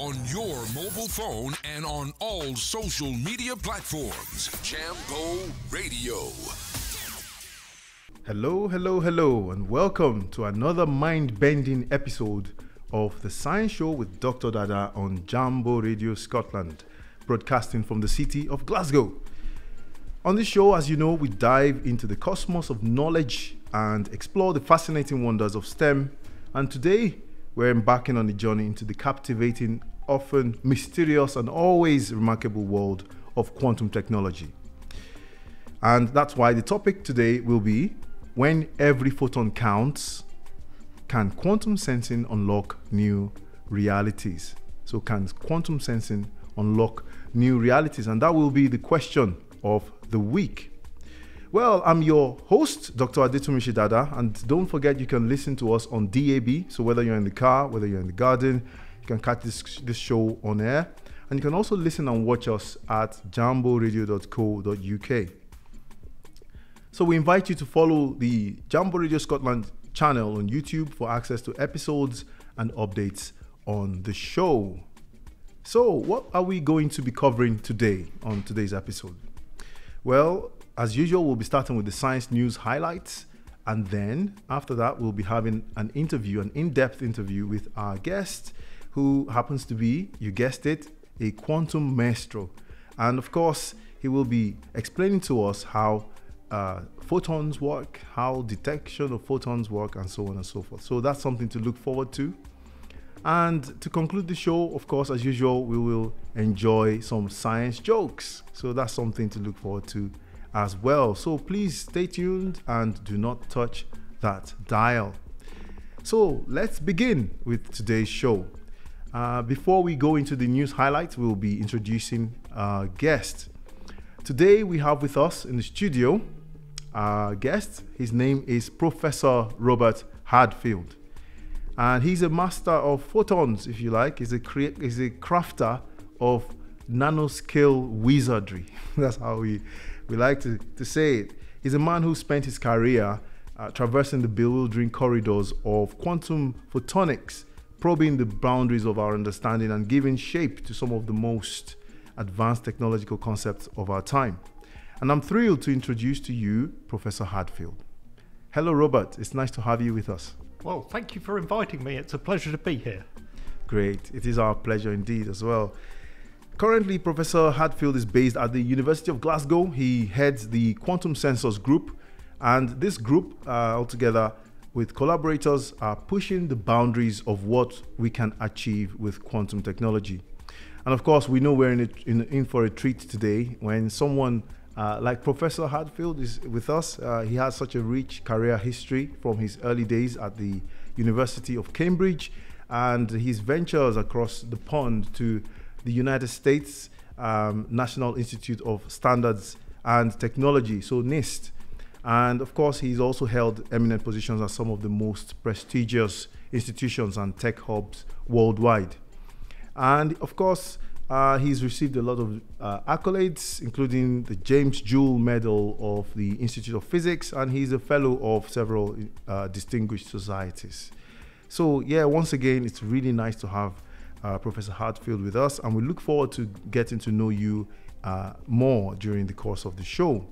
on your mobile phone and on all social media platforms. Jambo Radio. Hello, hello, hello, and welcome to another mind-bending episode of The Science Show with Dr. Dada on Jambo Radio Scotland, broadcasting from the city of Glasgow. On this show, as you know, we dive into the cosmos of knowledge and explore the fascinating wonders of STEM. And today, we're embarking on a journey into the captivating, often mysterious and always remarkable world of quantum technology. And that's why the topic today will be, when every photon counts, can quantum sensing unlock new realities? So can quantum sensing unlock new realities? And that will be the question of the week. Well, I'm your host, Dr. Adetunmise Dada, and don't forget you can listen to us on DAB. So whether you're in the car, whether you're in the garden, you can catch this show on air. And you can also listen and watch us at jamboradio.co.uk. So we invite you to follow the Jambo Radio Scotland channel on YouTube for access to episodes and updates on the show. So what are we going to be covering today on today's episode? Well, as usual, we'll be starting with the science news highlights. And then after that, we'll be having an interview, an in-depth interview with our guest, who happens to be, you guessed it, a quantum maestro. And of course, he will be explaining to us how photons work, how detection of photons work, and so on and so forth. So that's something to look forward to. And to conclude the show, of course, as usual, we will enjoy some science jokes. So that's something to look forward to as well. So please stay tuned and do not touch that dial. So let's begin with today's show. Before we go into the news highlights, we'll be introducing our guest. Today we have with us in the studio our guest. His name is Professor Robert Hadfield. And he's a master of photons, if you like. He's a crafter of nanoscale wizardry. That's how we like to say it. He's a man who spent his career traversing the bewildering corridors of quantum photonics, probing the boundaries of our understanding and giving shape to some of the most advanced technological concepts of our time. And I'm thrilled to introduce to you Professor Hadfield. Hello, Robert. It's nice to have you with us. Well, thank you for inviting me. It's a pleasure to be here. Great. It is our pleasure indeed as well. Currently, Professor Hadfield is based at the University of Glasgow. He heads the Quantum Sensors Group, and this group, altogether with collaborators, are pushing the boundaries of what we can achieve with quantum technology. And of course, we know we're in for a treat today when someone like Professor Hadfield is with us. He has such a rich career history from his early days at the University of Cambridge and his ventures across the pond to the United States National Institute of Standards and Technology, so NIST. And of course, he's also held eminent positions at some of the most prestigious institutions and tech hubs worldwide. And of course, he's received a lot of accolades, including the James Joule Medal of the Institute of Physics, and he's a fellow of several distinguished societies. So yeah, once again, it's really nice to have Professor Hadfield with us, and we look forward to getting to know you more during the course of the show.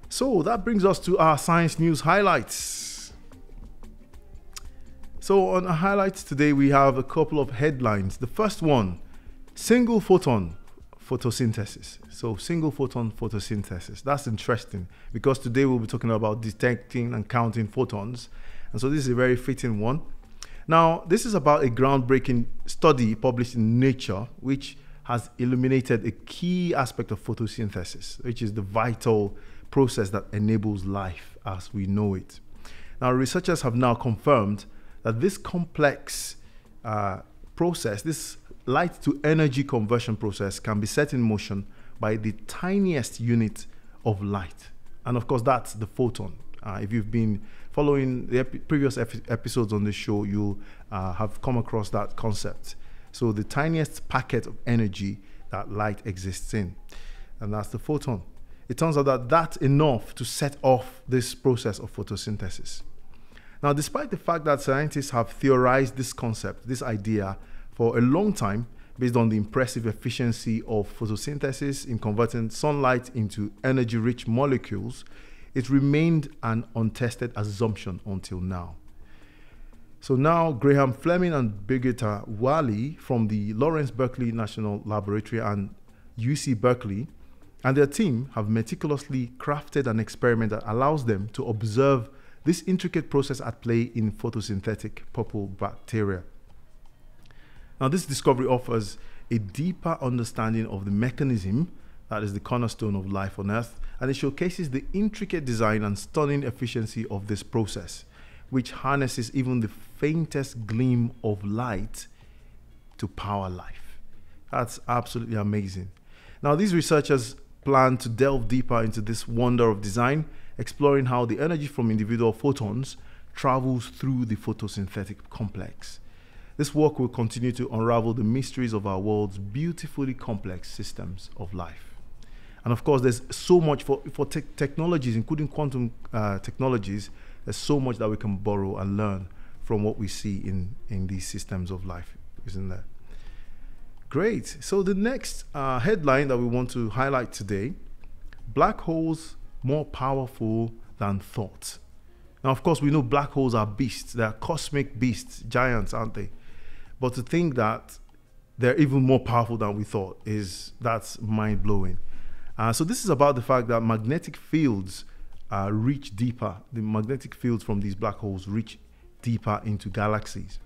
So that brings us to our science news highlights. So on our highlights today, we have a couple of headlines. The first one, single photon photosynthesis. So single photon photosynthesis. That's interesting because today we'll be talking about detecting and counting photons. And so this is a very fitting one. Now, this is about a groundbreaking study published in Nature, which has illuminated a key aspect of photosynthesis, which is the vital process that enables life as we know it. Now, researchers have now confirmed that this complex process, this light to energy conversion process, can be set in motion by the tiniest unit of light. And of course, that's the photon. If you've been following the previous episodes on this show, you'll have come across that concept. So the tiniest packet of energy that light exists in, and that's the photon. It turns out that that's enough to set off this process of photosynthesis. Now, despite the fact that scientists have theorized this concept, this idea, For a long time, based on the impressive efficiency of photosynthesis in converting sunlight into energy-rich molecules, it remained an untested assumption until now. So now Graham Fleming and Birgitta Wally from the Lawrence Berkeley National Laboratory and UC Berkeley and their team have meticulously crafted an experiment that allows them to observe this intricate process at play in photosynthetic purple bacteria. Now, this discovery offers a deeper understanding of the mechanism that is the cornerstone of life on Earth, and it showcases the intricate design and stunning efficiency of this process, which harnesses even the faintest gleam of light to power life. That's absolutely amazing. Now, these researchers plan to delve deeper into this wonder of design, exploring how the energy from individual photons travels through the photosynthetic complex. This work will continue to unravel the mysteries of our world's beautifully complex systems of life. And of course, there's so much for technologies, including quantum technologies. There's so much that we can borrow and learn from what we see in these systems of life, isn't there? Great. So the next headline that we want to highlight today, black holes more powerful than thought. Now, of course, we know black holes are beasts. They are cosmic beasts, giants, aren't they? But to think that they're even more powerful than we thought that's mind-blowing. So this is about the fact that magnetic fields reach deeper. The magnetic fields from these black holes reach deeper into galaxies.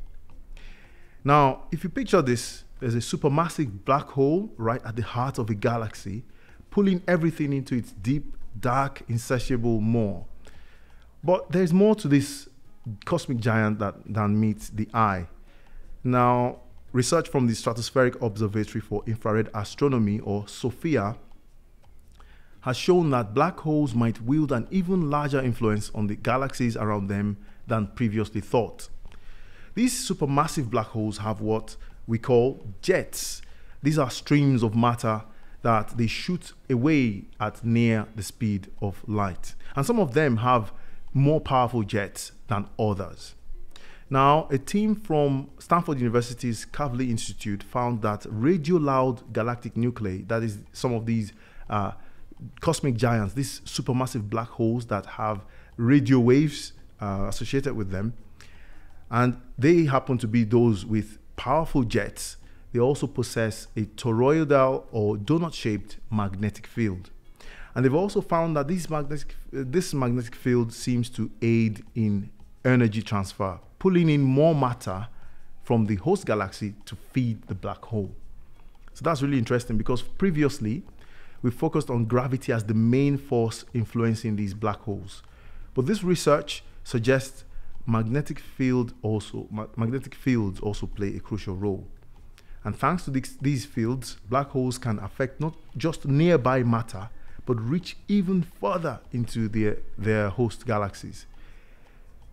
Now, if you picture this, there's a supermassive black hole right at the heart of a galaxy, pulling everything into its deep, dark, insatiable maw. But there's more to this cosmic giant than meets the eye. Now, research from the Stratospheric Observatory for Infrared Astronomy, or SOFIA, has shown that black holes might wield an even larger influence on the galaxies around them than previously thought. These supermassive black holes have what we call jets. These are streams of matter that they shoot away at near the speed of light. And some of them have more powerful jets than others. Now, a team from Stanford University's Kavli Institute found that radio-loud galactic nuclei, that is some of these cosmic giants, these supermassive black holes that have radio waves associated with them, and they happen to be those with powerful jets. They also possess a toroidal or donut-shaped magnetic field. And they've also found that this magnetic field seems to aid in energy transfer, pulling in more matter from the host galaxy to feed the black hole. So that's really interesting, because previously we focused on gravity as the main force influencing these black holes. But this research suggests magnetic fields also play a crucial role. And thanks to these fields, black holes can affect not just nearby matter, but reach even further into their host galaxies.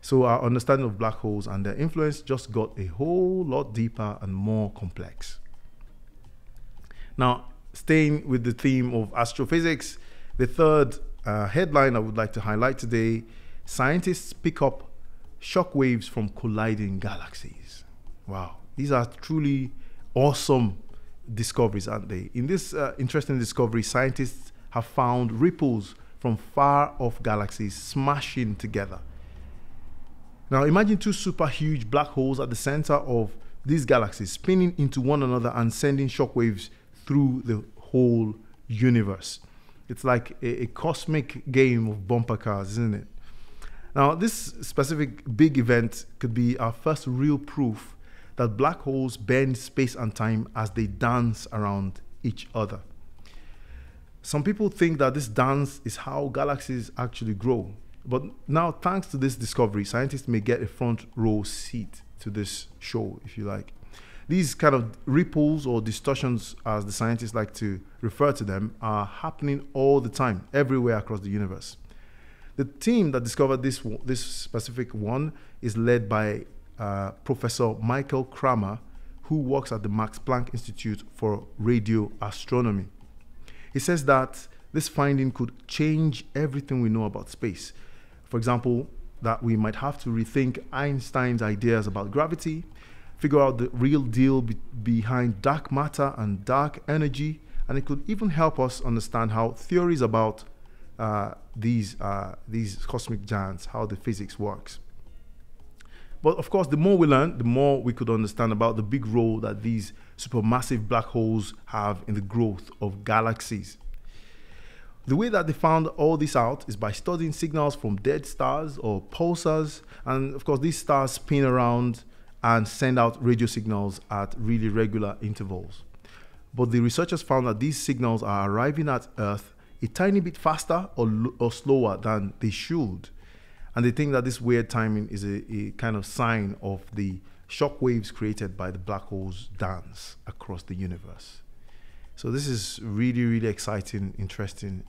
So our understanding of black holes and their influence just got a whole lot deeper and more complex. Now, staying with the theme of astrophysics, the third headline I would like to highlight today: scientists pick up shock waves from colliding galaxies. Wow, these are truly awesome discoveries, aren't they? In this interesting discovery, scientists have found ripples from far-off galaxies smashing together. Now, imagine two super huge black holes at the center of these galaxies spinning into one another and sending shock waves through the whole universe. It's like a cosmic game of bumper cars, isn't it? Now, this specific big event could be our first real proof that black holes bend space and time as they dance around each other. Some people think that this dance is how galaxies actually grow. But now, thanks to this discovery, scientists may get a front row seat to this show, if you like. These kind of ripples, or distortions, as the scientists like to refer to them, are happening all the time, everywhere across the universe. The team that discovered this specific one is led by Professor Michael Kramer, who works at the Max Planck Institute for Radio Astronomy. He says that this finding could change everything we know about space. For example, that we might have to rethink Einstein's ideas about gravity, figure out the real deal behind dark matter and dark energy, and it could even help us understand how theories about these cosmic giants, how the physics works. But of course, the more we learn, the more we could understand about the big role that these supermassive black holes have in the growth of galaxies. The way that they found all this out is by studying signals from dead stars or pulsars, and of course these stars spin around and send out radio signals at really regular intervals. But the researchers found that these signals are arriving at Earth a tiny bit faster or slower than they should. And they think that this weird timing is a kind of sign of the shock waves created by the black holes' dance across the universe. So this is really, really exciting, interesting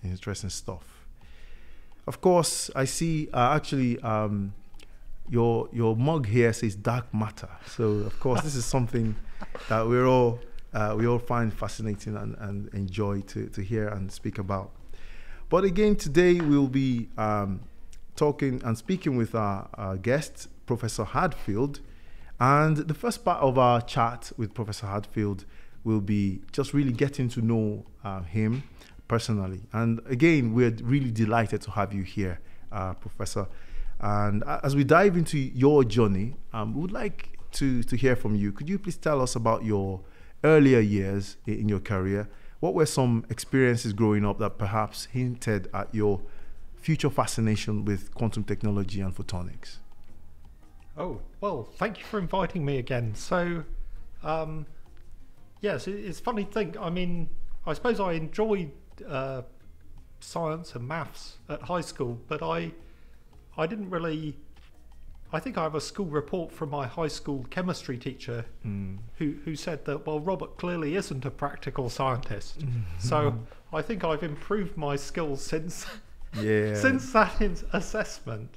stuff. Of course, I see your mug here says dark matter. So of course, this is something that we all find fascinating and enjoy to hear and speak about. But again, today we'll be talking and speaking with our guest, Professor Hadfield. And the first part of our chat with Professor Hadfield will be just really getting to know him personally. And again, we're really delighted to have you here, Professor. And as we dive into your journey, we would like to hear from you. Could you please tell us about your earlier years in your career? What were some experiences growing up that perhaps hinted at your future fascination with quantum technology and photonics? Oh, well, thank you for inviting me again. So, yes, it's a funny thing. I mean, I suppose I enjoyed science and maths at high school, but I didn't really. I think I have a school report from my high school chemistry teacher who said that, well, Robert clearly isn't a practical scientist. So I think I've improved my skills since that assessment.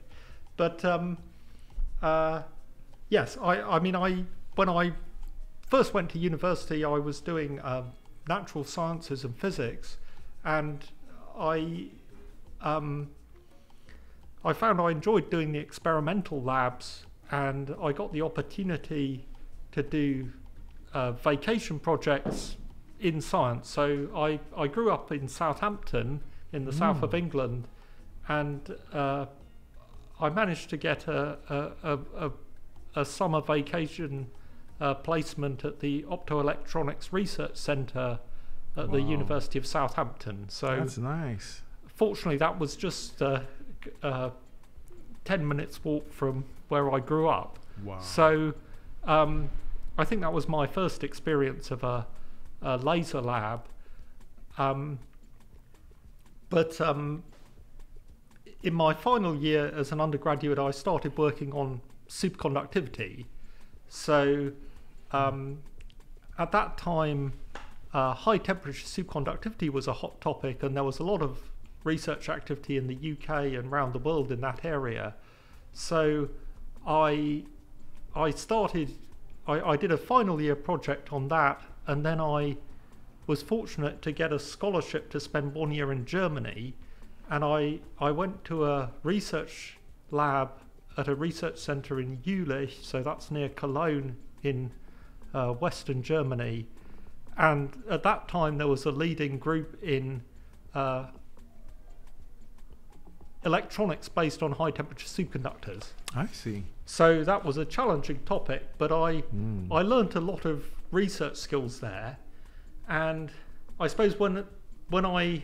But yes, I mean, when I first went to university, I was doing natural sciences and physics, and I found I enjoyed doing the experimental labs, and I got the opportunity to do vacation projects in science. So I grew up in Southampton in the south of England, and I managed to get a summer vacation placement at the Optoelectronics Research Centre at the University of Southampton. So that's nice. Fortunately, that was just 10 minutes walk from where I grew up. Wow. So I think that was my first experience of a laser lab. But in my final year as an undergraduate, I started working on superconductivity. So at that time, high temperature superconductivity was a hot topic, and there was a lot of research activity in the UK and around the world in that area. So I did a final year project on that, and then I was fortunate to get a scholarship to spend 1 year in Germany, and I went to a research lab at a research centre in Jülich, so that's near Cologne in western Germany. And at that time there was a leading group in electronics based on high temperature superconductors. I see. So that was a challenging topic, but I learnt a lot of research skills there. And I suppose when I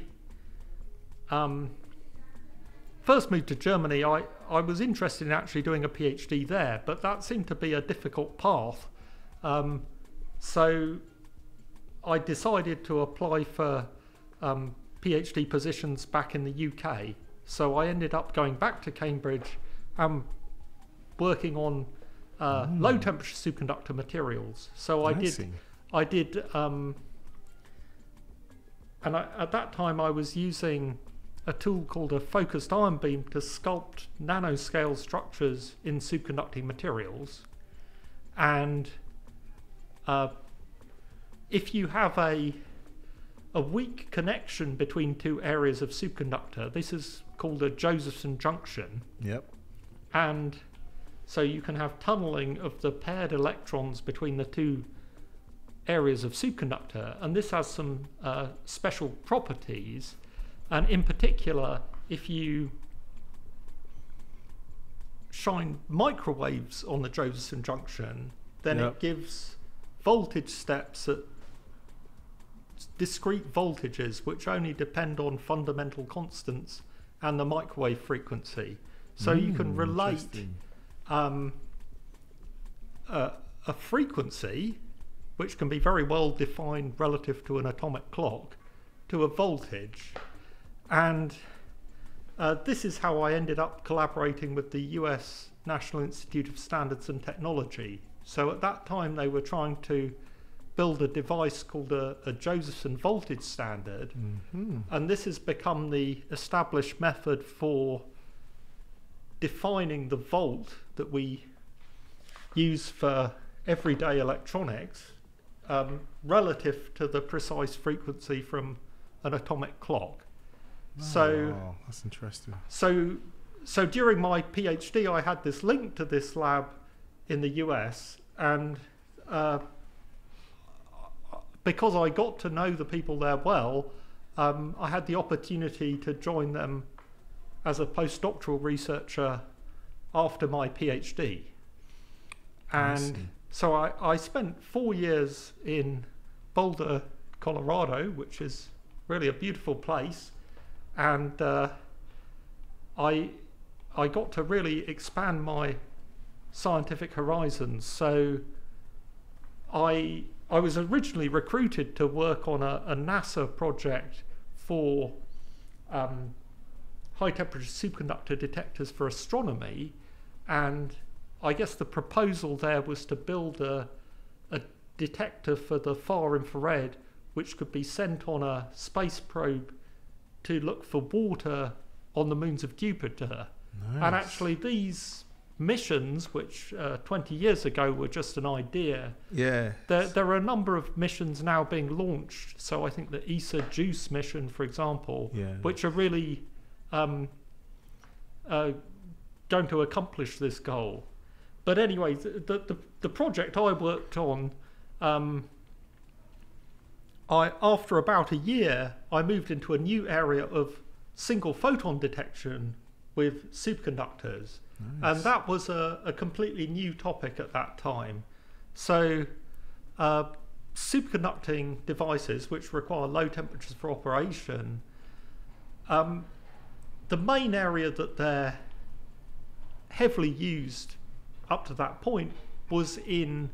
first moved to Germany, I was interested in actually doing a PhD there, but that seemed to be a difficult path. So I decided to apply for PhD positions back in the UK. So I ended up going back to Cambridge and working on low temperature superconductor materials. So I did, and at that time I was using a tool called a focused ion beam to sculpt nanoscale structures in superconducting materials. And if you have a weak connection between two areas of superconductor, this is called a Josephson junction. Yep. And So you can have tunneling of the paired electrons between the two areas of superconductor, and this has some special properties. And in particular, if you shine microwaves on the Josephson junction, then it gives voltage steps at discrete voltages which only depend on fundamental constants and the microwave frequency. So you can relate a frequency, which can be very well defined relative to an atomic clock, to a voltage. And this is how I ended up collaborating with the US National Institute of Standards and Technology. So at that time they were trying to build a device called a Josephson voltage standard, and this has become the established method for defining the volt that we use for everyday electronics relative to the precise frequency from an atomic clock. Wow, that's interesting. So during my PhD, I had this link to this lab in the US, and because I got to know the people there well, I had the opportunity to join them as a postdoctoral researcher after my PhD. And so I spent 4 years in Boulder, Colorado, which is really a beautiful place. And I got to really expand my scientific horizons. So I was originally recruited to work on a NASA project for high temperature superconductor detectors for astronomy, and I guess the proposal there was to build a detector for the far infrared which could be sent on a space probe to look for water on the moons of Jupiter. Nice. And actually these missions, which 20 years ago were just an idea, there are a number of missions now being launched. So I think the ESA JUICE mission, for example, which are really going to accomplish this goal. But anyway, the project I worked on, after about a year, I moved into a new area of single photon detection with superconductors. Nice. And that was a completely new topic at that time. So superconducting devices which require low temperatures for operation, the main area that they're heavily used up to that point was in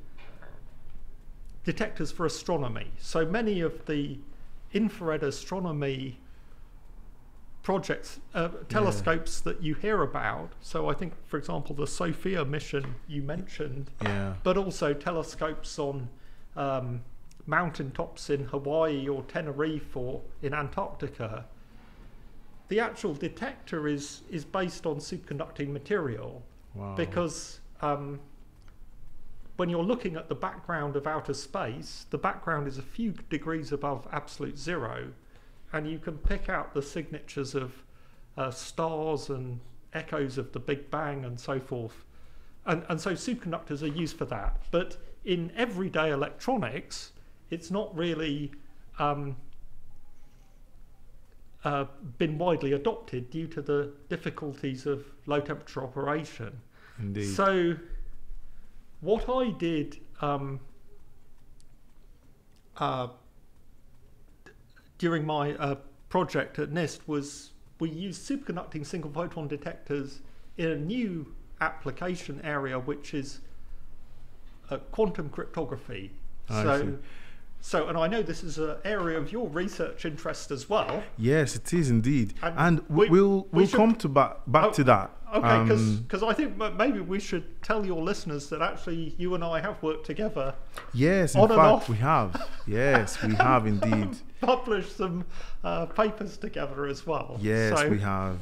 detectors for astronomy. So many of the infrared astronomy projects, telescopes that you hear about, so I think, for example, the SOFIA mission you mentioned, but also telescopes on mountaintops in Hawaii or Tenerife or in Antarctica, the actual detector is based on superconducting material. Wow. Because when you're looking at the background of outer space, the background is a few degrees above absolute zero, and you can pick out the signatures of stars and echoes of the Big Bang and so forth. And so superconductors are used for that. But in everyday electronics, it's not really been widely adopted due to the difficulties of low temperature operation. Indeed. So what I did during my project at NIST was we used superconducting single photon detectors in a new application area, which is quantum cryptography. So, and I know this is an area of your research interest as well. Yes, it is indeed. And we'll come to back to that. Okay, because I think maybe we should tell your listeners that actually you and I have worked together. Yes, in fact, we have. Yes, we have indeed. Published some papers together as well. Yes, we have.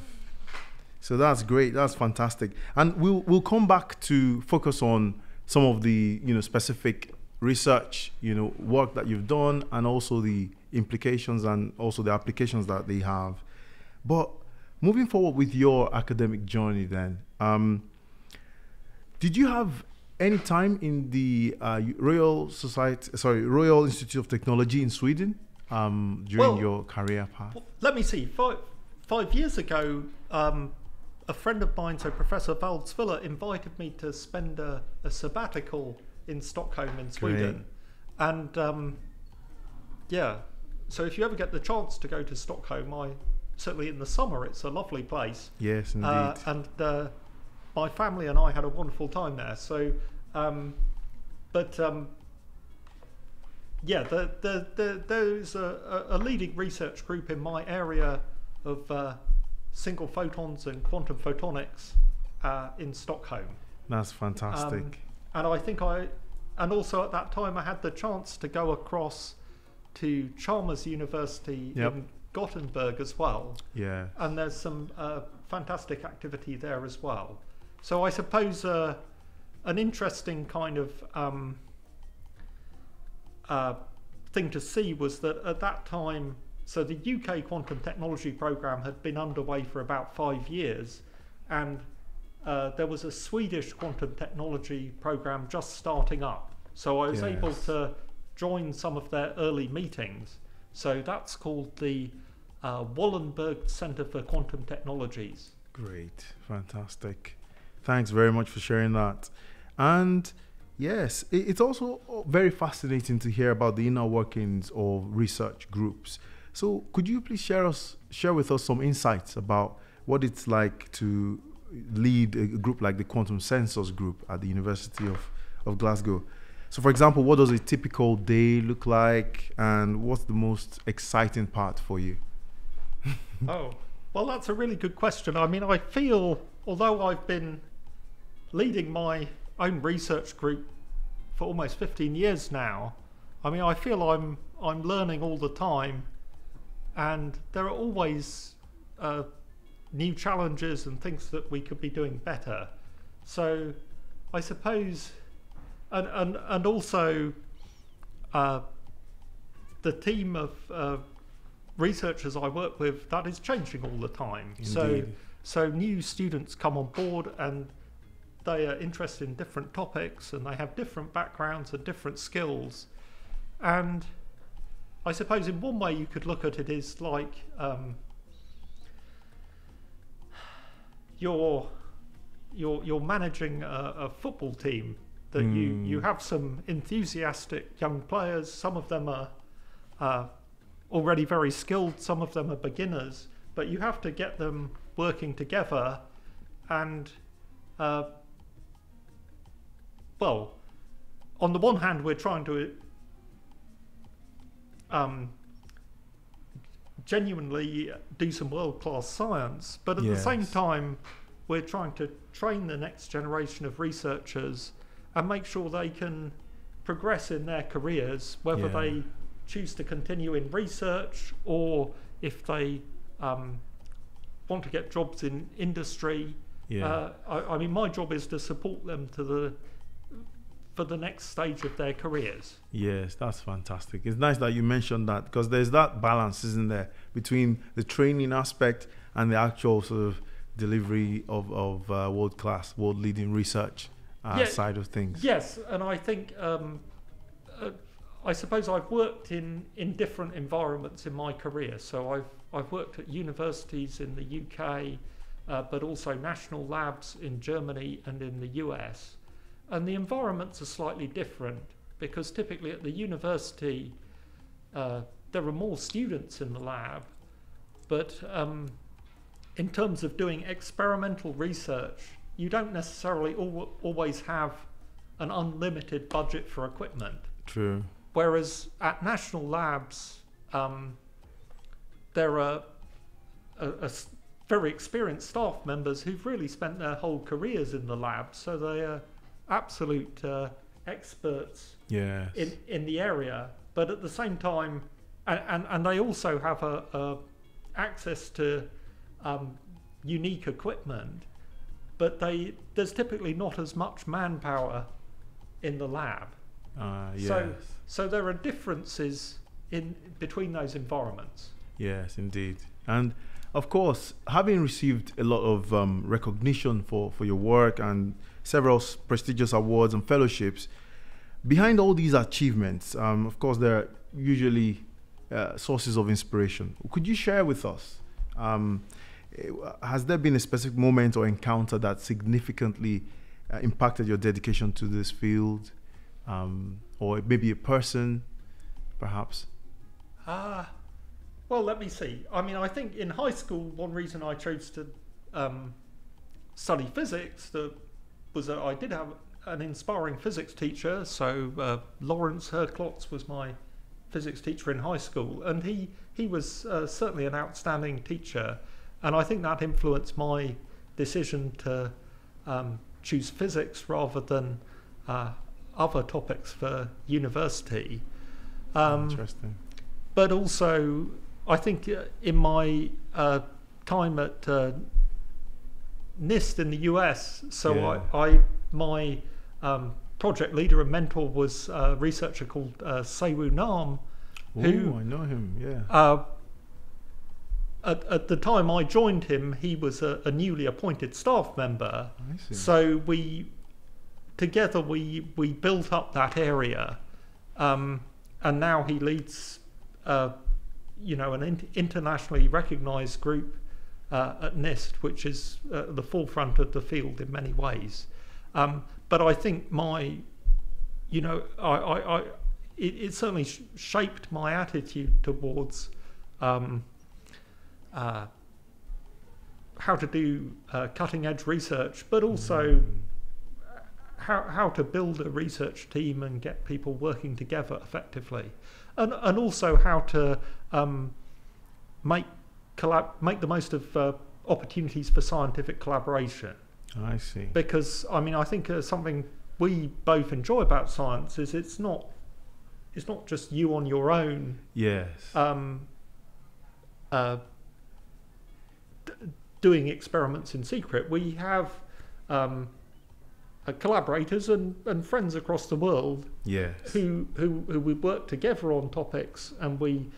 So that's great. That's fantastic. And we'll come back to focus on some of the specific research work that you've done, and also the implications and also the applications that they have. But moving forward with your academic journey then, Did you have any time in the Royal Institute of Technology in Sweden during your career path? Let me see. 5 years ago, a friend of mine, so Professor Valdsvilla, invited me to spend a sabbatical in Stockholm in Sweden. Great. And so if you ever get the chance to go to Stockholm, certainly in the summer, it's a lovely place. Yes, indeed. And my family and I had a wonderful time there. So, there's a leading research group in my area of single photons and quantum photonics in Stockholm. That's fantastic. And I think and also at that time I had the chance to go across to Chalmers University in Gothenburg as well. Yeah. And there's some fantastic activity there as well. So I suppose an interesting kind of thing to see was that at that time, so the UK quantum technology program had been underway for about 5 years, and there was a Swedish quantum technology program just starting up. So I was able to join some of their early meetings. So that's called the Wallenberg Center for Quantum Technologies. Great, fantastic. Thanks very much for sharing that. And yes, it's also very fascinating to hear about the inner workings of research groups. So could you please share with us some insights about what it's like to lead a group like the Quantum Sensors Group at the University of Glasgow? So for example, what does a typical day look like, and what's the most exciting part for you? Oh, well, that's a really good question. I mean, I feel, although I've been leading my own research group for almost 15 years now, I mean, I feel I'm learning all the time, and there are always new challenges and things that we could be doing better. So I suppose, and also the team of researchers I work with, that is changing all the time. Indeed. So new students come on board and they are interested in different topics, and they have different backgrounds and different skills. And I suppose in one way you could look at it is like you're managing a football team, that you have some enthusiastic young players. Some of them are already very skilled, some of them are beginners, but you have to get them working together. And well, on the one hand, we're trying to genuinely do some world-class science, but at the same time, we're trying to train the next generation of researchers and make sure they can progress in their careers, whether they choose to continue in research or if they want to get jobs in industry. I mean, my job is to support them for the next stage of their careers. Yes, that's fantastic. It's nice that you mentioned that, because there's that balance, isn't there, between the training aspect and the actual sort of delivery of world-class, world-leading research side of things. Yes, and I think I suppose I've worked in different environments in my career. So I've worked at universities in the UK, but also national labs in Germany and in the US. And the environments are slightly different, because typically at the university there are more students in the lab, but in terms of doing experimental research, you don't necessarily always have an unlimited budget for equipment. True. Whereas at national labs, there are very experienced staff members who've really spent their whole careers in the lab, so they are absolute experts in the area. But at the same time, and they also have access to unique equipment, but there's typically not as much manpower in the lab. So there are differences between those environments. Yes, indeed. And of course, having received a lot of recognition for your work and several prestigious awards and fellowships. Behind all these achievements, of course, there are usually sources of inspiration. Could you share with us, has there been a specific moment or encounter that significantly impacted your dedication to this field? Or maybe a person, perhaps? Well, let me see. I mean, I think in high school, one reason I chose to study physics was that I did have an inspiring physics teacher. So Lawrence Herdklotz was my physics teacher in high school, and he was certainly an outstanding teacher, and I think that influenced my decision to choose physics rather than other topics for university. Interesting. But also, I think in my time at NIST in the US, so my project leader and mentor was a researcher called Sewu Nam. Oh, I know him, yeah. At the time I joined him, he was a newly appointed staff member. I see. So together we built up that area, and now he leads an internationally recognised group at NIST, which is at the forefront of the field in many ways. But I think it certainly shaped my attitude towards how to do cutting edge research, but also how to build a research team and get people working together effectively, and also how to make the most of opportunities for scientific collaboration. I see. Because I mean, I think something we both enjoy about science is it's not just you on your own. Yes. Doing experiments in secret. We have collaborators and friends across the world. Yes. Who we work together on topics, and we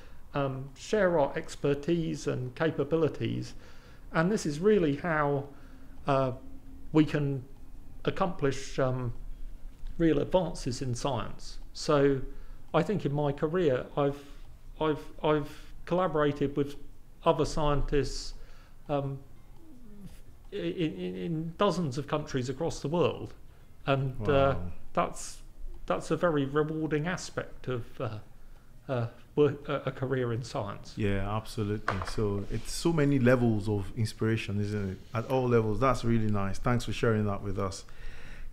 share our expertise and capabilities, and this is really how we can accomplish real advances in science. So I think in my career I've collaborated with other scientists in dozens of countries across the world, and wow. That's a very rewarding aspect of a career in science. Yeah, absolutely. So it's so many levels of inspiration, isn't it? At all levels. That's really nice. Thanks for sharing that with us.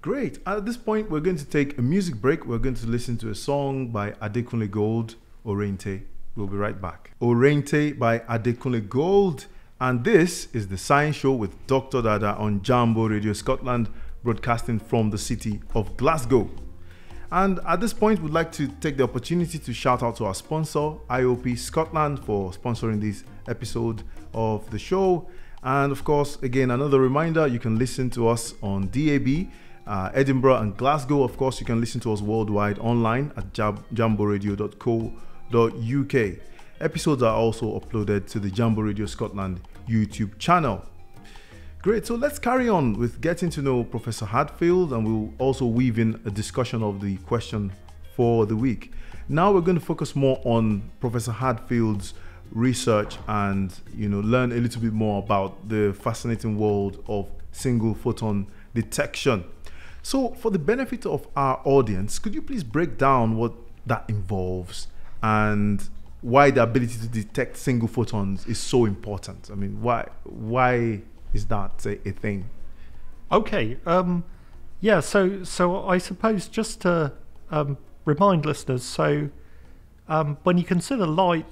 Great. At this point, we're going to take a music break. We're going to listen to a song by Adetunmise Gold, Orente. We'll be right back. Orente by Adetunmise Gold. And this is the Science Show with Dr. Dada on Jambo Radio Scotland, broadcasting from the city of Glasgow. And at this point, we'd like to take the opportunity to shout out to our sponsor, IOP Scotland, for sponsoring this episode of the show. And of course, again, another reminder, you can listen to us on DAB, Edinburgh and Glasgow. Of course, you can listen to us worldwide online at jamboradio.co.uk. Episodes are also uploaded to the Jambo Radio Scotland YouTube channel. Great, so let's carry on with getting to know Professor Hadfield, and we'll also weave in a discussion of the question for the week. Now we're going to focus more on Professor Hadfield's research and learn a little bit more about the fascinating world of single photon detection. So for the benefit of our audience, could you please break down what that involves and why the ability to detect single photons is so important? I mean, why is that a thing? Okay. So I suppose just to remind listeners, so when you consider light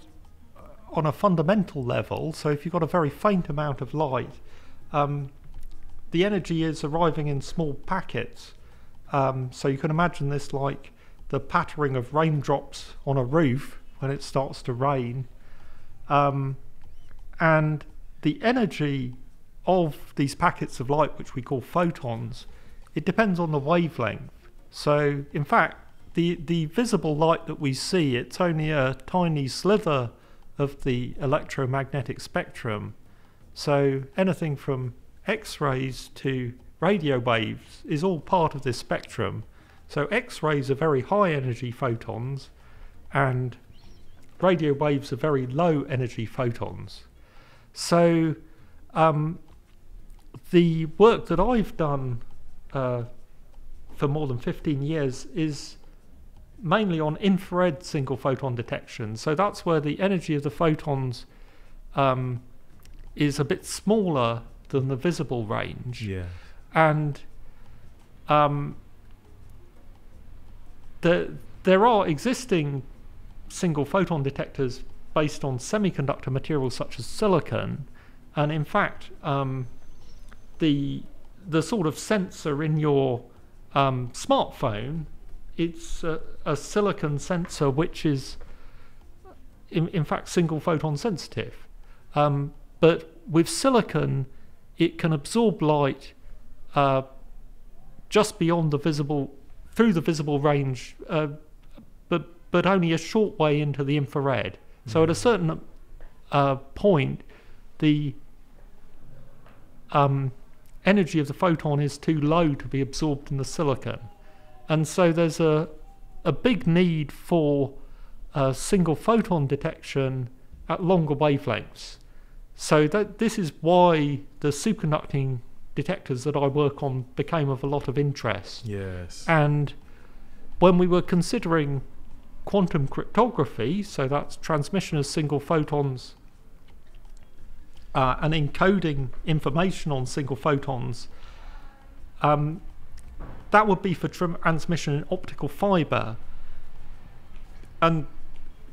on a fundamental level, so if you've got a very faint amount of light, the energy is arriving in small packets. So you can imagine this like the pattering of raindrops on a roof when it starts to rain. And the energy of these packets of light, which we call photons, it depends on the wavelength. So in fact, the visible light that we see, it's only a tiny slither of the electromagnetic spectrum. So anything from X-rays to radio waves is all part of this spectrum. So X-rays are very high energy photons, and radio waves are very low energy photons. So the work that I've done for more than 15 years is mainly on infrared single photon detection. So that's where the energy of the photons is a bit smaller than the visible range. Yeah. And there are existing single photon detectors based on semiconductor materials such as silicon, and in fact the sort of sensor in your smartphone, it's a silicon sensor which is in fact single photon sensitive, but with silicon it can absorb light just beyond the visible, through the visible range, but only a short way into the infrared. So at a certain point, the energy of the photon is too low to be absorbed in the silicon, and so there's a big need for single photon detection at longer wavelengths. So this is why the superconducting detectors that I work on became of a lot of interest. Yes. And when we were considering quantum cryptography, so that's transmission of single photons and encoding information on single photons, that would be for transmission in optical fibre. And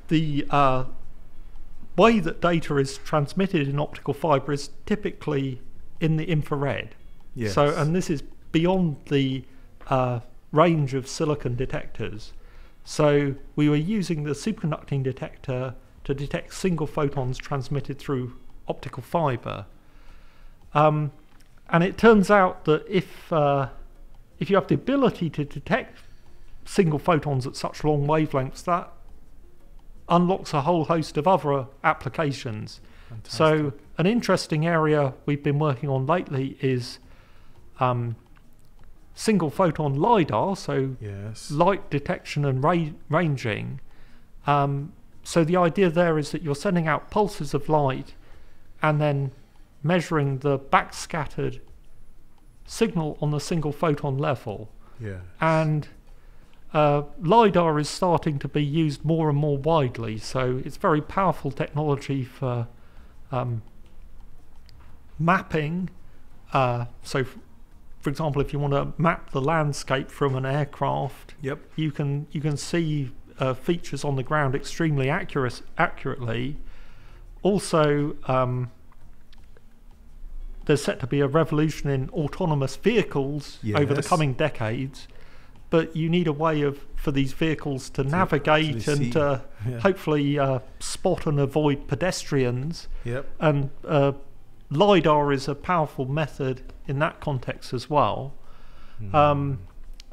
the way that data is transmitted in optical fibre is typically in the infrared. Yes. So, and this is beyond the range of silicon detectors. So we were using the superconducting detector to detect single photons transmitted through optical fibre. And it turns out that if you have the ability to detect single photons at such long wavelengths, that unlocks a whole host of other applications. Fantastic. So an interesting area we've been working on lately is single photon LiDAR, so Yes. light detection and ranging. So the idea there is that you're sending out pulses of light and then measuring the backscattered signal on the single photon level. Yeah. And LiDAR is starting to be used more and more widely, so it's very powerful technology for mapping. So for example, if you want to map the landscape from an aircraft, Yep. you can see features on the ground extremely accurately. Also, there's set to be a revolution in autonomous vehicles over the Yes. coming decades, but you need a way for these vehicles to navigate actually and see. to Yeah. hopefully spot and avoid pedestrians. Yep. And LiDAR is a powerful method in that context as well.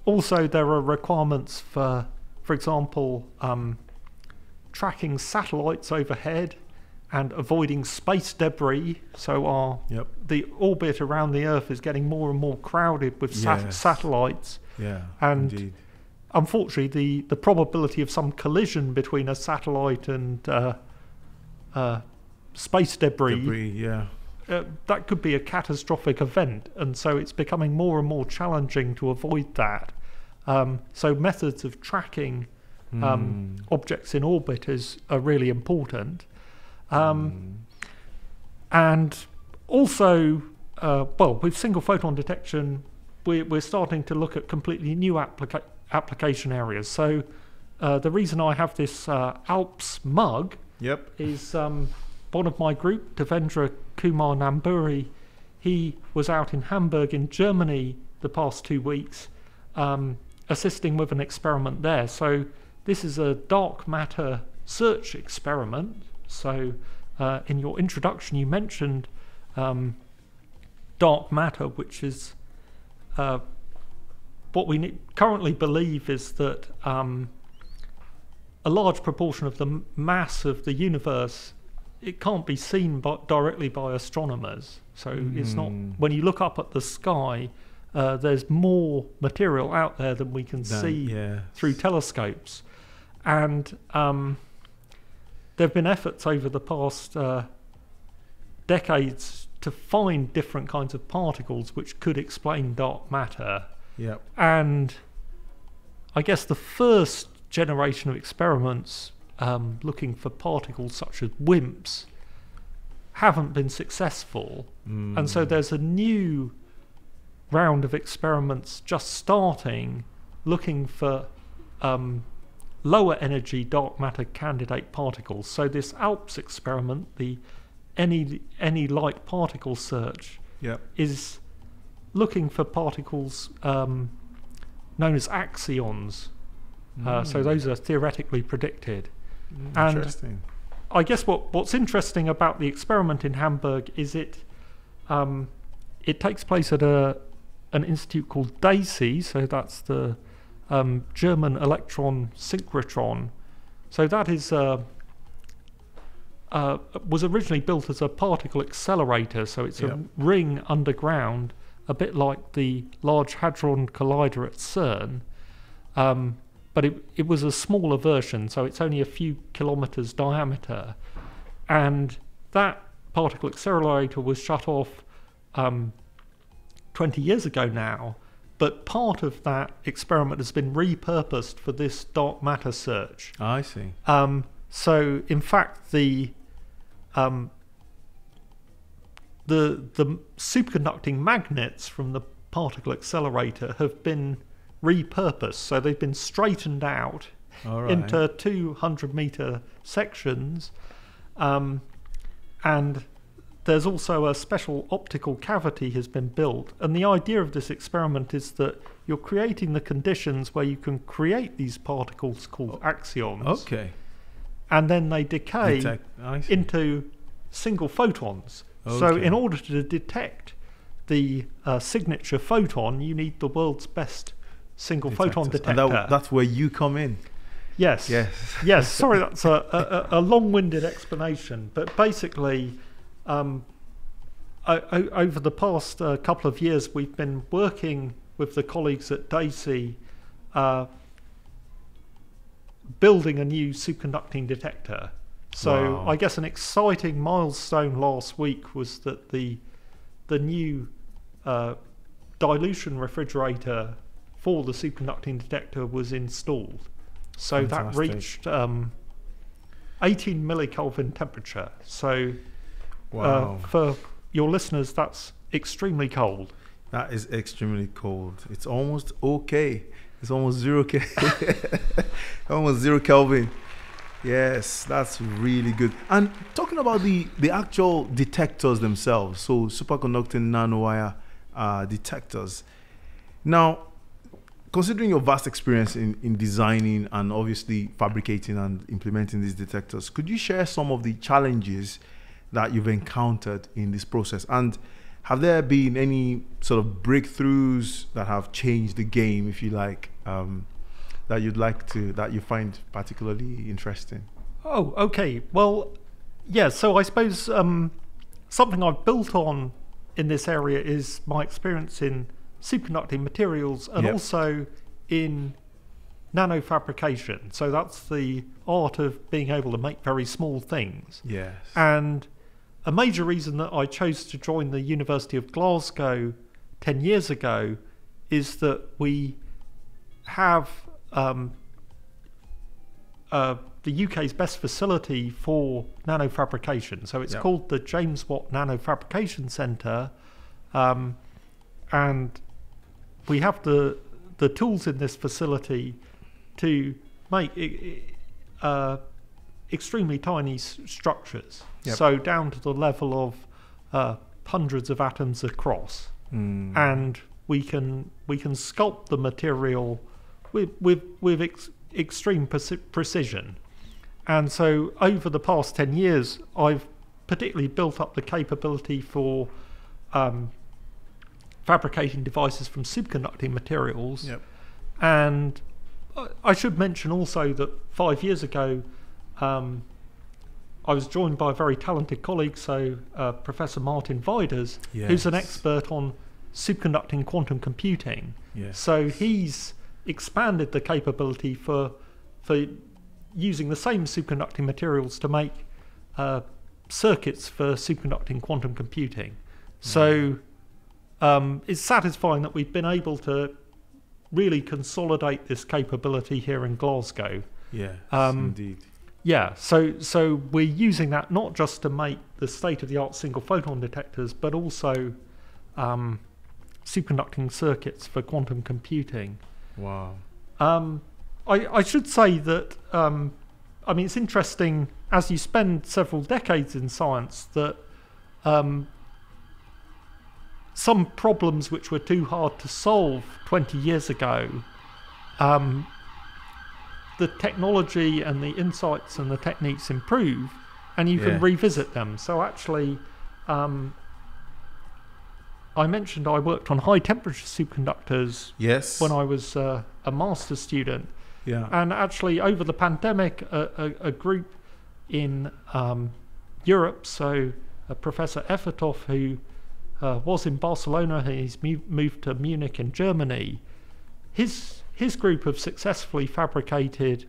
Also, there are requirements for example, tracking satellites overhead and avoiding space debris. So Yep. the orbit around the Earth is getting more and more crowded with Yes. satellites. Yeah. And Indeed. unfortunately, the probability of some collision between a satellite and space debris, Yeah. that could be a catastrophic event, and so it's becoming more and more challenging to avoid that. So methods of tracking objects in orbit are really important. And also, with single photon detection, we're starting to look at completely new application areas. So the reason I have this Alps mug Yep. is one of my group, Devendra Kumar Namburi. He was out in Hamburg in Germany the past 2 weeks, assisting with an experiment there. So this is a dark matter search experiment. So in your introduction you mentioned dark matter, which is what we currently believe is that a large proportion of the mass of the universe, it can't be seen directly by astronomers. So it's not, when you look up at the sky, there's more material out there than we can see through telescopes. And there have been efforts over the past decades to find different kinds of particles which could explain dark matter. Yep. And I guess the first generation of experiments looking for particles such as WIMPs haven't been successful. And so there's a new round of experiments just starting looking for lower energy dark matter candidate particles. So this ALPS experiment, the any light particle search, is looking for particles known as axions. So those are theoretically predicted. Interesting. And I guess what's interesting about the experiment in Hamburg is it takes place at an institute called DAISY, so that's the German electron synchrotron. So that is was originally built as a particle accelerator, so it's a ring underground, a bit like the Large Hadron Collider at CERN, but it was a smaller version, so it's only a few kilometers diameter, and that particle accelerator was shut off 20 years ago now, but part of that experiment has been repurposed for this dark matter search. I see. So in fact the superconducting magnets from the particle accelerator have been repurposed, so they've been straightened out into 200-meter sections, and there's also a special optical cavity has been built, and the idea of this experiment is that you're creating the conditions where you can create these particles called axions, and then they decay into single photons. So in order to detect the signature photon, you need the world's best single photon detector. And that's where you come in. Yes. Sorry, that's a long-winded explanation, but basically over the past couple of years we've been working with the colleagues at DAISY building a new superconducting detector. So I guess an exciting milestone last week was that the new dilution refrigerator for the superconducting detector was installed. So that reached 18 millikelvin temperature. So for your listeners, that's extremely cold. That is extremely cold. It's almost okay. It's almost 0 almost 0 Kelvin. Yes, that's really good. And talking about the actual detectors themselves, so superconducting nanowire detectors. Now, considering your vast experience in designing and obviously fabricating and implementing these detectors, could you share some of the challenges that you've encountered in this process? And have there been any sort of breakthroughs that have changed the game, if you like, that you find particularly interesting? Oh, okay. Well, yeah, so I suppose something I've built on in this area is my experience in superconducting materials and also in nanofabrication. So that's the art of being able to make very small things. Yes. And a major reason that I chose to join the University of Glasgow 10 years ago is that we have the UK's best facility for nanofabrication. So it's called the James Watt Nanofabrication Centre, and we have the tools in this facility to make extremely tiny structures, so down to the level of hundreds of atoms across, and we can sculpt the material with extreme precision. And so over the past 10 years I've particularly built up the capability for fabricating devices from superconducting materials. And I should mention also that 5 years ago I was joined by a very talented colleague, Professor Martin Viders, who's an expert on superconducting quantum computing. Yes. So he's expanded the capability for using the same superconducting materials to make circuits for superconducting quantum computing. So it's satisfying that we've been able to really consolidate this capability here in Glasgow. Yes, indeed. Yeah, so we're using that not just to make the state-of-the-art single photon detectors, but also superconducting circuits for quantum computing. Wow. I should say that, it's interesting, as you spend several decades in science, that some problems which were too hard to solve 20 years ago, the technology and the insights and the techniques improve, and you can revisit them. So actually, I mentioned I worked on high temperature superconductors when I was a master's student. Yeah. And actually, over the pandemic, a group in Europe, so Professor Effertov, who was in Barcelona, he's moved to Munich in Germany, his group have successfully fabricated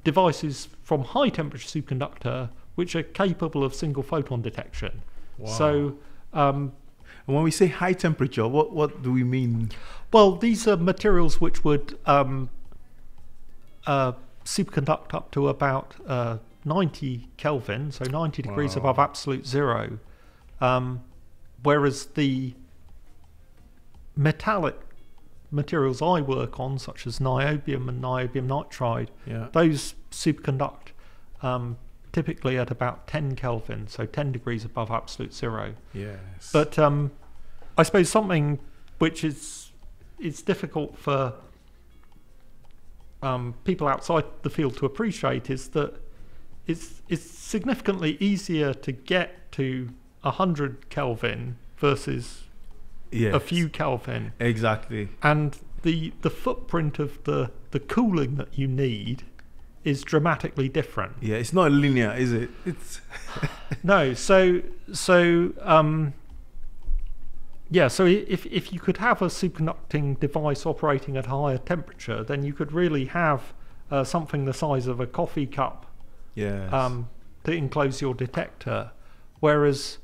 devices from high temperature superconductor which are capable of single photon detection. Wow. So and when we say high temperature, what do we mean? Well, these are materials which would superconduct up to about 90 Kelvin, so 90 degrees above absolute zero, whereas the metallic materials I work on, such as niobium and niobium nitride, those superconduct typically at about 10 Kelvin, so 10 degrees above absolute zero. Yes. But I suppose something which is difficult for people outside the field to appreciate is that it's significantly easier to get to 100 Kelvin versus a few Kelvin. Exactly. And the footprint of the cooling that you need is dramatically different. Yeah, it's not linear, is it? It's no. So if you could have a superconducting device operating at a higher temperature, then you could really have something the size of a coffee cup to enclose your detector. Whereas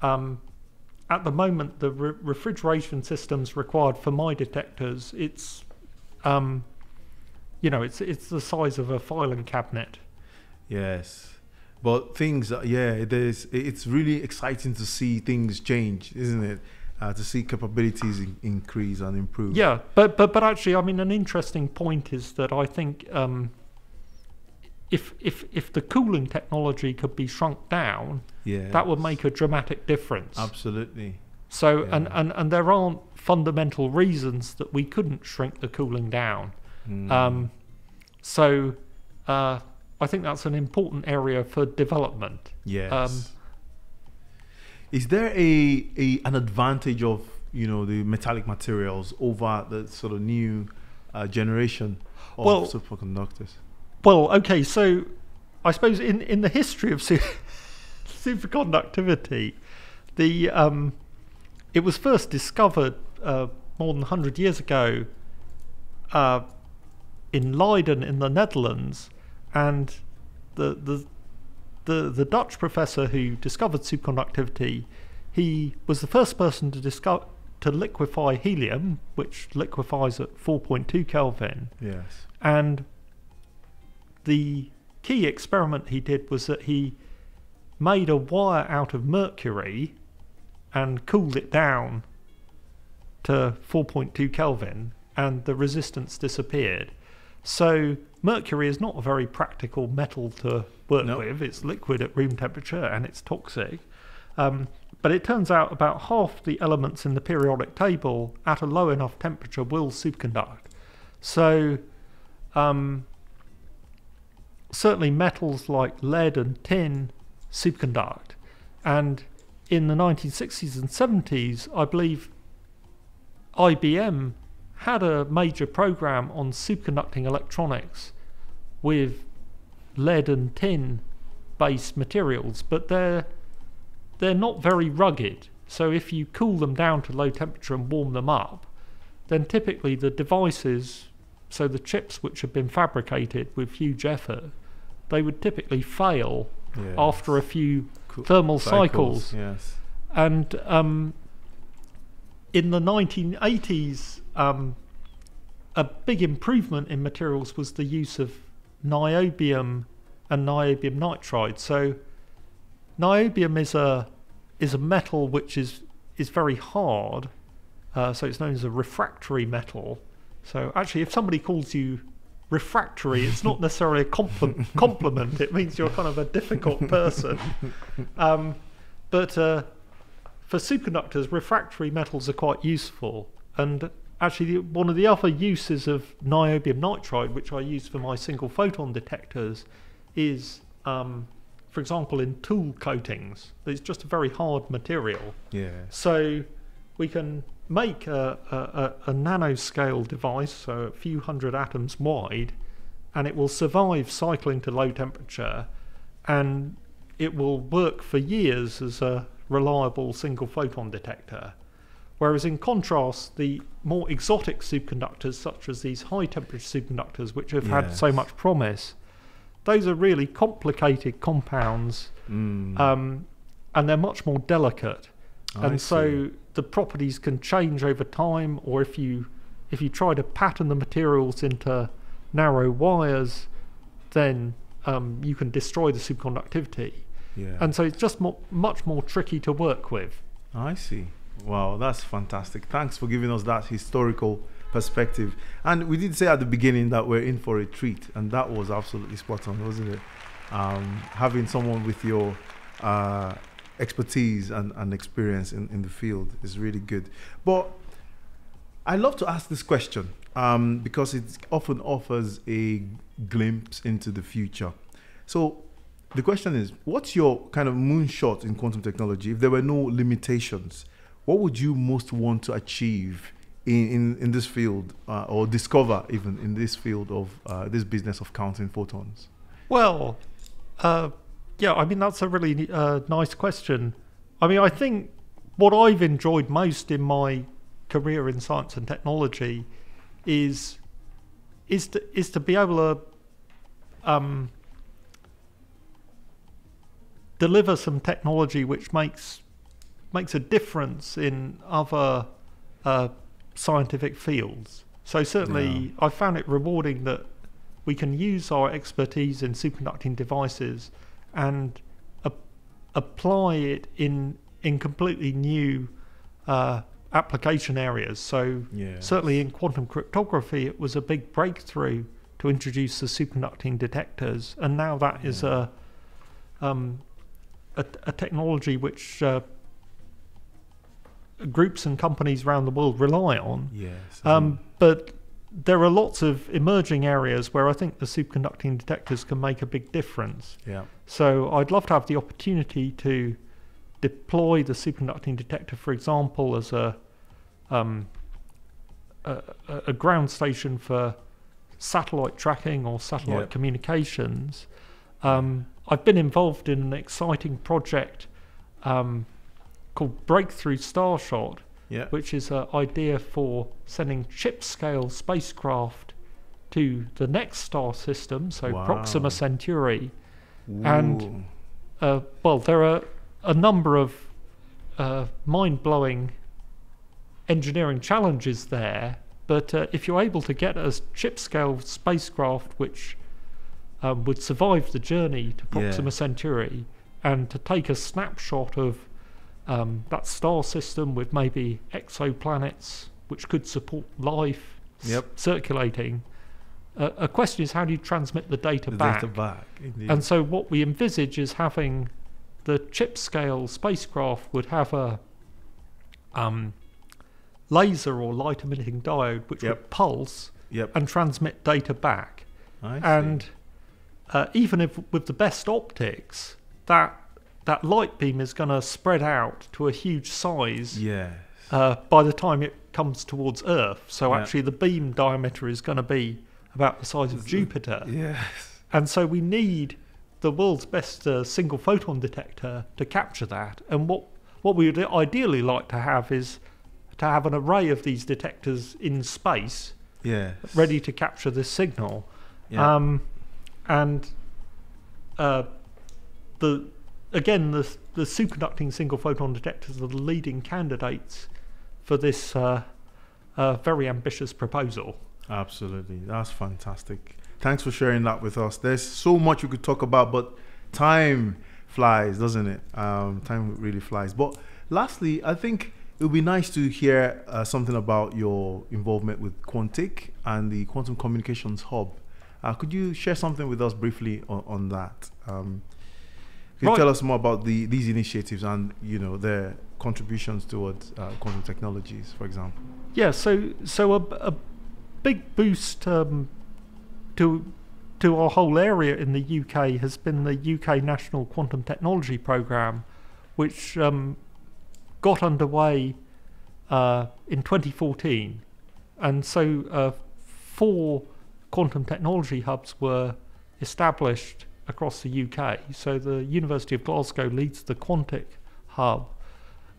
at the moment, the refrigeration systems required for my detectors, it's the size of a filing cabinet. Yes, but things, it's really exciting to see things change, isn't it? To see capabilities increase and improve. Yeah, but actually, an interesting point is that I think if the cooling technology could be shrunk down, that would make a dramatic difference. Absolutely. So and there aren't fundamental reasons that we couldn't shrink the cooling down. So I think that's an important area for development. Yes. Is there an advantage of the metallic materials over the sort of new generation of superconductors? Well, okay, so I suppose in the history of superconductivity, it was first discovered more than 100 years ago in Leiden in the Netherlands, and the Dutch professor who discovered superconductivity, he was the first person to liquefy helium, which liquefies at 4.2 Kelvin. Yes. And the key experiment he did was that he made a wire out of mercury and cooled it down to 4.2 Kelvin, and the resistance disappeared. So mercury is not a very practical metal to work with. It's liquid at room temperature and it's toxic. But it turns out about half the elements in the periodic table at a low enough temperature will superconduct. So certainly metals like lead and tin superconduct. And in the 1960s and 70s, I believe IBM had a major program on superconducting electronics with lead and tin based materials, but they're not very rugged. So if you cool them down to low temperature and warm them up, then typically the devices, so the chips which have been fabricated with huge effort, they would typically fail after a few thermal cycles. Yes. And in the 1980s, a big improvement in materials was the use of niobium and niobium nitride. So niobium is a metal which is very hard, so it's known as a refractory metal. So actually, if somebody calls you refractory, it's not necessarily a compliment. It means you're kind of a difficult person. But for superconductors, refractory metals are quite useful. And actually, one of the other uses of niobium nitride, which I use for my single photon detectors, is, for example, in tool coatings. It's just a very hard material. Yeah. So we can make a nanoscale device, so a few hundred atoms wide, and it will survive cycling to low temperature, and it will work for years as a reliable single photon detector. Whereas in contrast, the more exotic superconductors, such as these high temperature superconductors, which have had so much promise, those are really complicated compounds, and they're much more delicate. So the properties can change over time, or if you try to pattern the materials into narrow wires, then you can destroy the superconductivity. Yeah. And so it's just much more tricky to work with. I see. Wow, that's fantastic. Thanks for giving us that historical perspective. And we did say at the beginning that we're in for a treat, and that was absolutely spot on, wasn't it? Having someone with your expertise and experience in the field is really good. But I love to ask this question because it often offers a glimpse into the future. So the question is, what's your kind of moonshot in quantum technology? If there were no limitations, what would you most want to achieve in this field, or discover even in this field of this business of counting photons? Well, yeah, I mean, that's a really nice question. I mean, I think what I've enjoyed most in my career in science and technology is to be able to deliver some technology which makes a difference in other scientific fields. So certainly I found it rewarding that we can use our expertise in superconducting devices and apply it in completely new application areas. So certainly in quantum cryptography, it was a big breakthrough to introduce the superconducting detectors, and now that is a technology which groups and companies around the world rely on. But there are lots of emerging areas where I think the superconducting detectors can make a big difference. So I'd love to have the opportunity to deploy the superconducting detector, for example, as a ground station for satellite tracking or satellite communications. I've been involved in an exciting project called Breakthrough Starshot, which is an idea for sending chip-scale spacecraft to the next star system, so Proxima Centauri. And well, there are a number of mind-blowing engineering challenges there, but if you're able to get a chip-scale spacecraft which would survive the journey to Proxima Centauri, and to take a snapshot of that star system with maybe exoplanets which could support life circulating. A question is, how do you transmit the data back? And so what we envisage is having the chip-scale spacecraft would have a laser or light-emitting diode which would pulse and transmit data back. And even if with the best optics, that light beam is going to spread out to a huge size by the time it comes towards Earth. So actually the beam diameter is going to be about the size of Jupiter. And so we need the world's best single photon detector to capture that. And what what we would ideally like to have is to have an array of these detectors in space, ready to capture this signal. Yeah. And the superconducting single photon detectors are the leading candidates for this very ambitious proposal. Absolutely, that's fantastic. Thanks for sharing that with us. There's so much we could talk about, but time flies, doesn't it? Time really flies. But lastly, I think it would be nice to hear something about your involvement with Quantic and the Quantum Communications Hub. Could you share something with us briefly on that? Could you tell us more about these initiatives and their contributions towards quantum technologies, for example? Yeah, so a big boost to our whole area in the UK has been the UK National Quantum Technology Programme, which got underway in 2014. And so 4 quantum technology hubs were established across the UK. So the University of Glasgow leads the Quantic hub.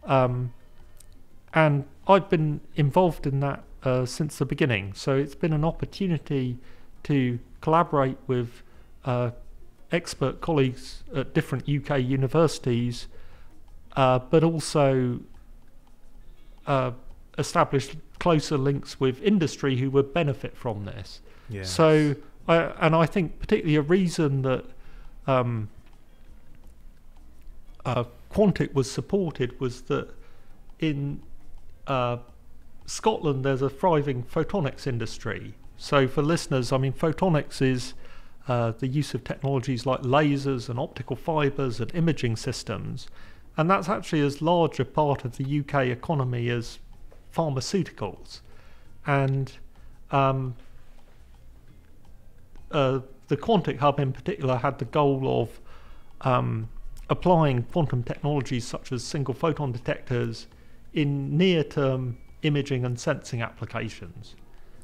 And I've been involved in that since the beginning. So it's been an opportunity to collaborate with expert colleagues at different UK universities, but also establish closer links with industry who would benefit from this. Yes. So, I think particularly a reason that Quantic was supported was that in Scotland there's a thriving photonics industry. So for listeners, I mean, photonics is the use of technologies like lasers and optical fibres and imaging systems, and that's actually as large a part of the UK economy as pharmaceuticals. And the Quantic Hub in particular had the goal of applying quantum technologies such as single photon detectors in near-term imaging and sensing applications.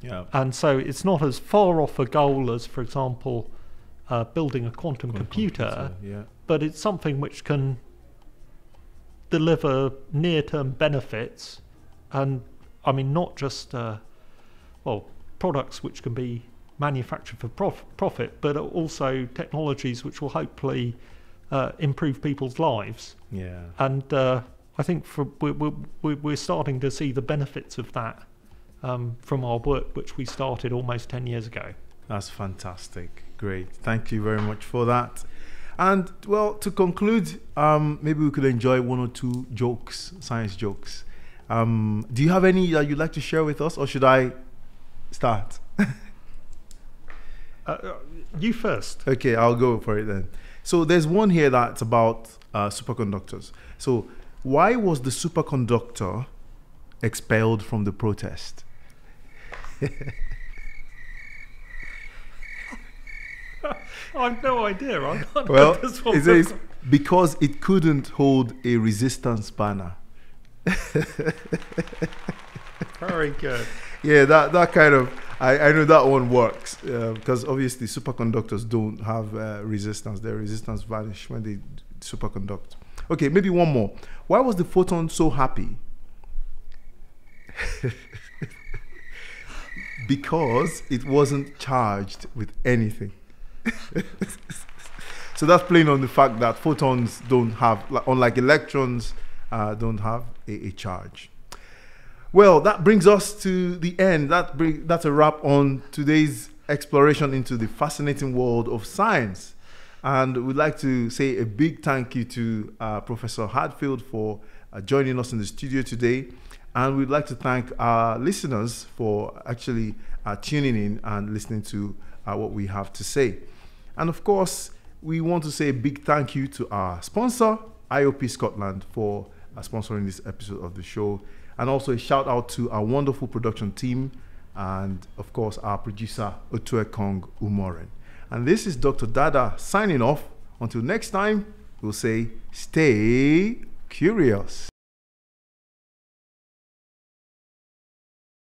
Yeah. And so it's not as far off a goal as, for example, building a quantum computer, but it's something which can deliver near-term benefits, and I mean not just products which can be manufactured for profit, but also technologies which will hopefully improve people's lives. Yeah. And I think we're starting to see the benefits of that from our work, which we started almost 10 years ago. That's fantastic. Great. Thank you very much for that. And well, to conclude, maybe we could enjoy 1 or 2 jokes, science jokes. Do you have any that you'd like to share with us, or should I start? You first. Okay, I'll go for it then. So there's one here that's about superconductors. So why was the superconductor expelled from the protest? I have no idea. I can't Well, know this one. it says because it couldn't hold a resistance banner. Very good. Yeah, that kind of, I know that one works because obviously superconductors don't have resistance. Their resistance vanish when they superconduct. Okay, maybe one more. Why was the photon so happy? Because it wasn't charged with anything. So that's playing on the fact that photons don't have, unlike electrons, don't have a charge. Well, that brings us to the end. That's a wrap on today's exploration into the fascinating world of science. And we'd like to say a big thank you to Professor Hadfield for joining us in the studio today. And we'd like to thank our listeners for actually tuning in and listening to what we have to say. And of course, we want to say a big thank you to our sponsor, IOP Scotland, for sponsoring this episode of the show. And also a shout out to our wonderful production team and of course our producer, Otuekong Umoren. And this is Dr. Dada signing off. Until next time, we'll say stay curious.